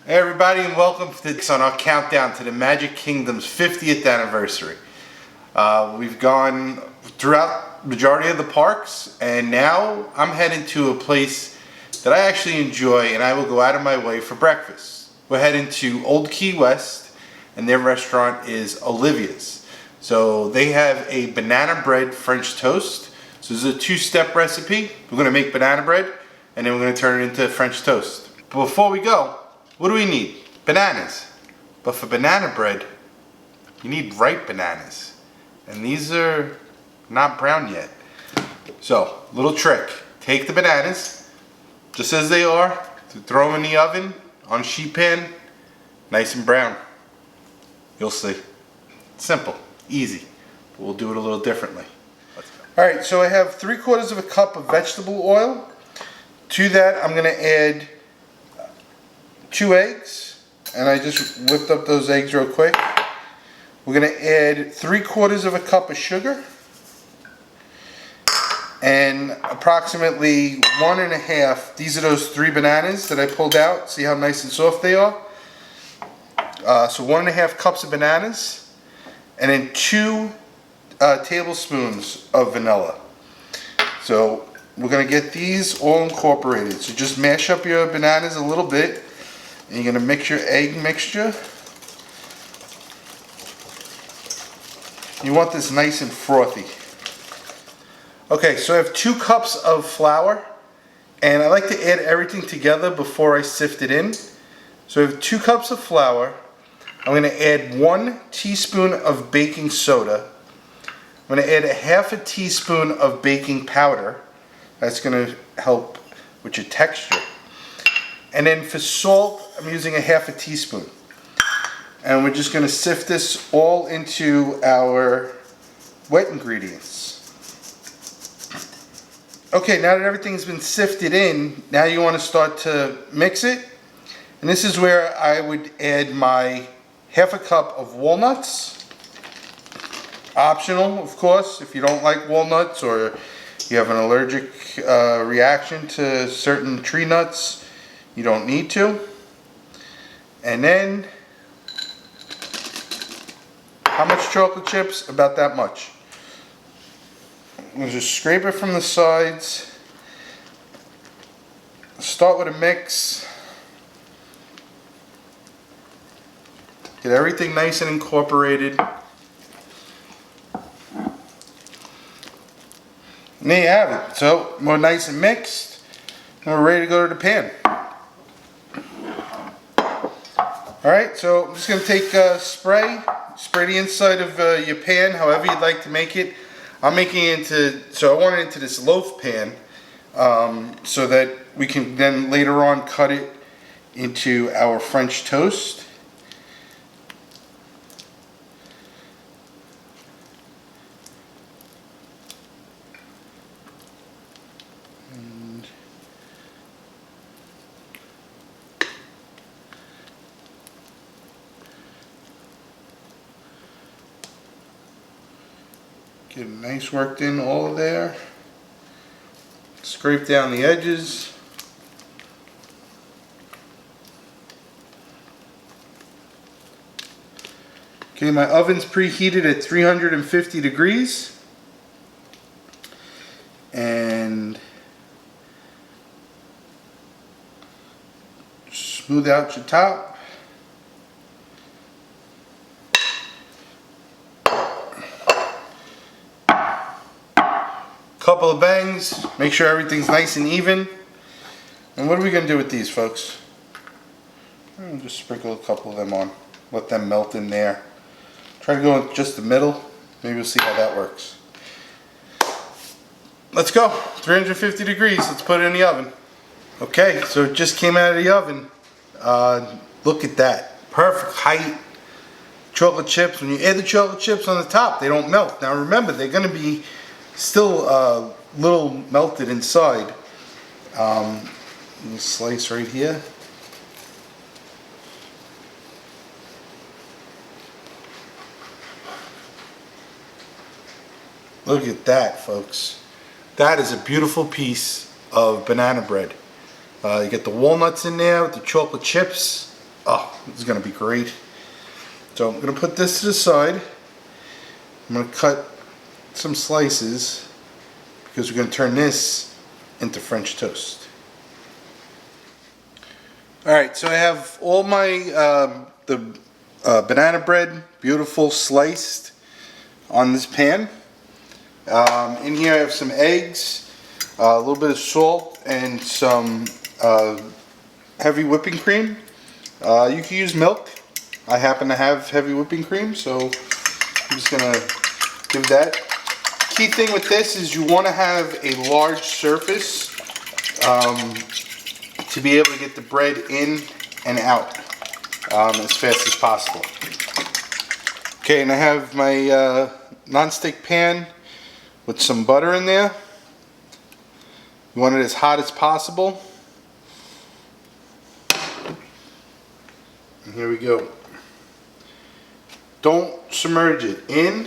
Hey everybody, and welcome to this on our countdown to the Magic Kingdom's 50th anniversary. We've gone throughout the majority of the parks, and now I'm heading to a place that I actually enjoy, and I will go out of my way for breakfast. We're heading to Old Key West, and their restaurant is Olivia'S. So they have a banana bread French toast. So this is a two-step recipe. We're going to make banana bread, and then we're going to turn it into French toast. But before we go, what do we need? Bananas. But for banana bread, you need ripe bananas. And these are not brown yet. So, little trick. Take the bananas, just as they are, throw them in the oven, on a sheet pan, nice and brown. You'll see. Simple, easy. But we'll do it a little differently. Let's go. Alright, so I have 3/4 of a cup of vegetable oil. To that, I'm going to add 2 eggs, and I just whipped up those eggs real quick. We're going to add 3/4 of a cup of sugar and approximately 1.5. These are those 3 bananas that I pulled out. See how nice and soft they are? So 1.5 cups of bananas, and then 2 tablespoons of vanilla. So we're going to get these all incorporated. So just mash up your bananas a little bit. And you're going to mix your egg mixture. You want this nice and frothy. Okay, so I have 2 cups of flour, and I like to add everything together before I sift it in. So I have 2 cups of flour. I'm going to add 1 teaspoon of baking soda. I'm going to add 1/2 teaspoon of baking powder. That's going to help with your texture. And then for salt, I'm using 1/2 teaspoon. And we're just going to sift this all into our wet ingredients. Okay, now that everything's been sifted in, now you want to start to mix it. And this is where I would add my 1/2 cup of walnuts. Optional, of course, if you don't like walnuts or you have an allergic reaction to certain tree nuts. You don't need to. And then, how much chocolate chips? About that much. I'm going to just scrape it from the sides. Start with a mix. Get everything nice and incorporated. And there you have it. So, we're nice and mixed. And we're ready to go to the pan. Alright, so I'm just going to take spray the inside of your pan, however you'd like to make it. I'm making it into, so I want it into this loaf pan, so that we can then later on cut it into our French toast. Get it nice worked in all there. Scrape down the edges. Okay, my oven's preheated at 350 degrees. And smooth out your top. Couple of bangs, make sure everything's nice and even. And what are we going to do with these, folks? I'll just sprinkle a couple of them on. Let them melt in there. Try to go in just the middle. Maybe we'll see how that works. Let's go. 350 degrees. Let's put it in the oven. Okay, so it just came out of the oven. Look at that. Perfect height. Chocolate chips. When you add the chocolate chips on the top, they don't melt. Now remember, they're going to be still a little melted inside. Slice right here. Look at that, folks. That is a beautiful piece of banana bread. You get the walnuts in there with the chocolate chips. This is gonna be great. So I'm gonna put this to the side. I'm gonna cut some slices because we're gonna turn this into French toast. All right, so I have all my banana bread, beautiful sliced on this pan. In here I have some eggs, a little bit of salt, and some heavy whipping cream. You can use milk. I happen to have heavy whipping cream, so I'm just gonna give that. Key thing with this is you want to have a large surface to be able to get the bread in and out as fast as possible. Okay, and I have my non-stick pan with some butter in there. You want it as hot as possible. And here we go. Don't submerge it in.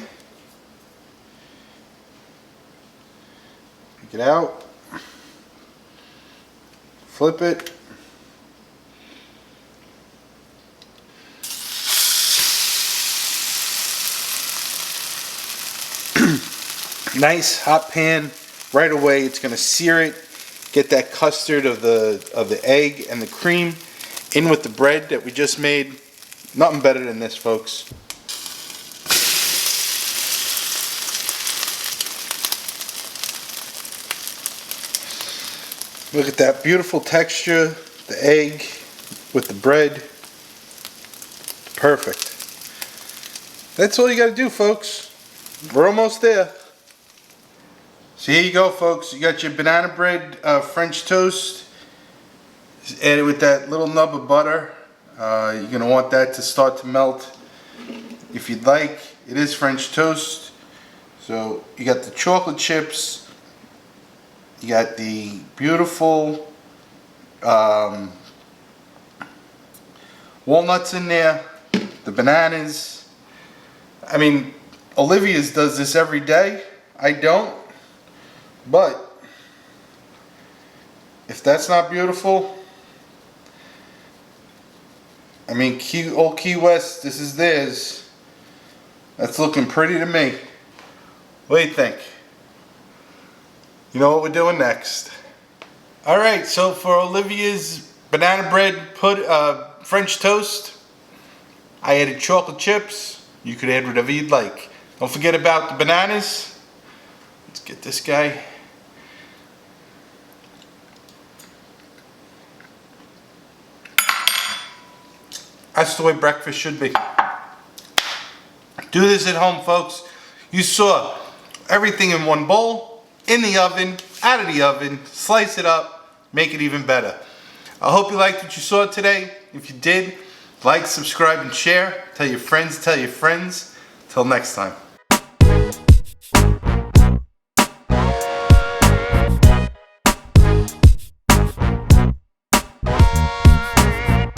Take it out. Flip it. Nice hot pan. Right away it's going to sear it. Get that custard of the egg and the cream in with the bread that we just made. Nothing better than this, folks. Look at that beautiful texture, the egg with the bread. Perfect. That's all you got to do, folks. We're almost there. So here you go, folks. You got your banana bread French toast. Just add it with that little nub of butter. You're going to want that to start to melt. If you'd like, it is French toast. So you got the chocolate chips. You got the beautiful walnuts in there, the bananas. I mean, Olivia'S does this every day. I don't. But if that's not beautiful, I mean, old Key West, this is theirs. That's looking pretty to me. What do you think? You know what we're doing next? All right, so for Olivia'S banana bread French toast, I added chocolate chips. You could add whatever you'd like. Don't forget about the bananas. Let's get this guy. That's the way breakfast should be. Do this at home, folks. You saw everything in one bowl. In the oven, out of the oven, slice it up, make it even better. I hope you liked what you saw today. If you did, like, subscribe, and share. Tell your friends, tell your friends. Till next time.